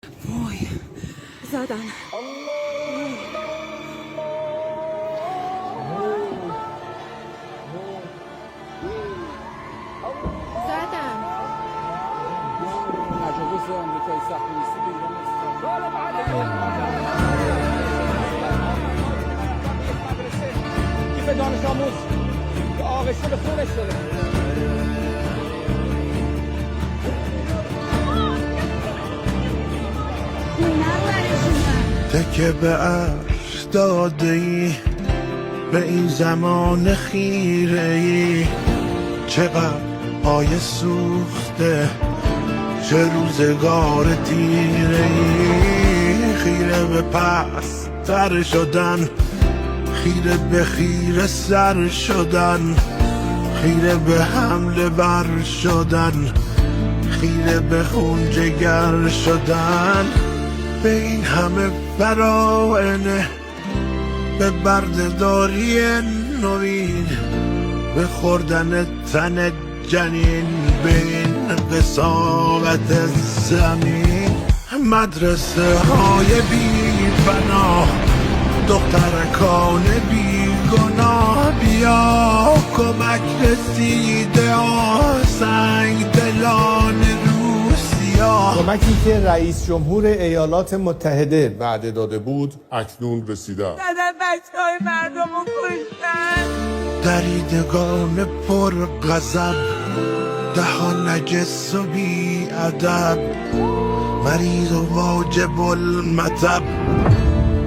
وای زدن. مجوز آمریکای صهیونیستی به ایران کیف دانش آموز که آغشته به خونش شده. تکه به عرش داده ای به این زمان خیره ای، چقدر آیه سوخته چه روزگار تیره ای. خیره به پس تر شدن، خیره به خیره سر شدن، خیره به حمله بر شدن، خیره به خون جگر شدن. به این همه براعنه، به بردهداری نوین، به خوردن تن جنین، به این قساوت زمین. مدرسه های بی بنا، دخترکان بی گناه، بیا کمک رسیده سنگ دلان روسیا. کمکی که رئیس جمهور ایالات متحده وعده داده بود اکنون رسیده. زدن بچه‌های مردم رو کشتن. دریدگان پر غضب، دهان نجس و بی ادب، مریض و واجب المطب،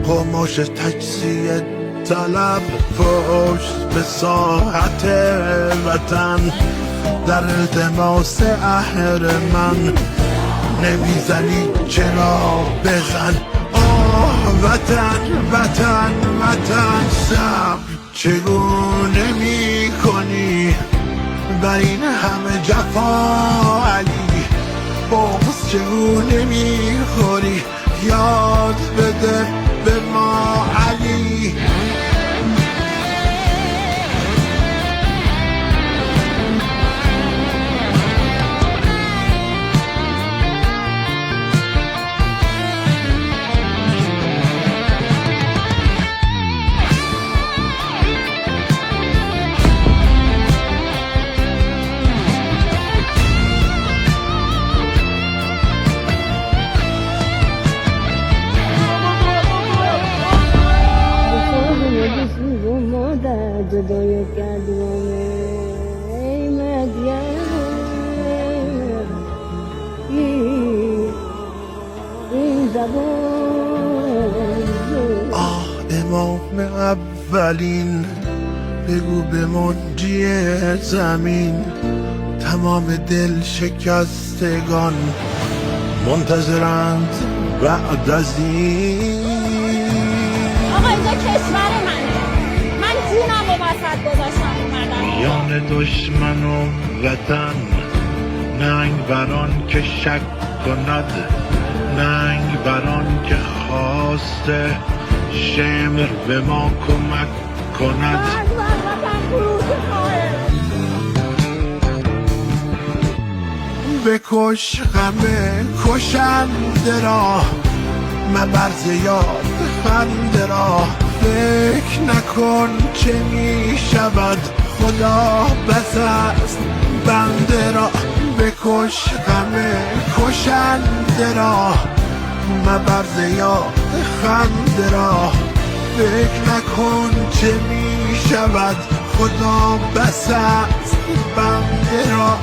قماش تجزیه طلب، پشت به ساحت وطن، در التماس اهرمن. نمیزنی چرا بزن، آه وطن وطن وطن. صبر چگونه می کنی بر این همه جفا علی، بغض چگونه می خوری، یاد بده به ما علی. جدای کردوانه ای مدین، این زبان. آه امام اولین، بگو به منجی زمین، تمام دل شکستگان منتظرند بعد از این. آقا اینجا کشور منه، من جونم رو وسط گذاشتم اومدم. میان دشمن و وطن، ننگ بران که شک کند، ننگ بران که خواسته شمر به ما کمک کند. بکش غم کشنده را، مبرز یاد خنده را، فکر نکن چه می شود، خدا بس است بنده را. بکش غم کشنده را، مبرز یاد خنده را، فکر نکن چه می شود، خدا بس است بنده را.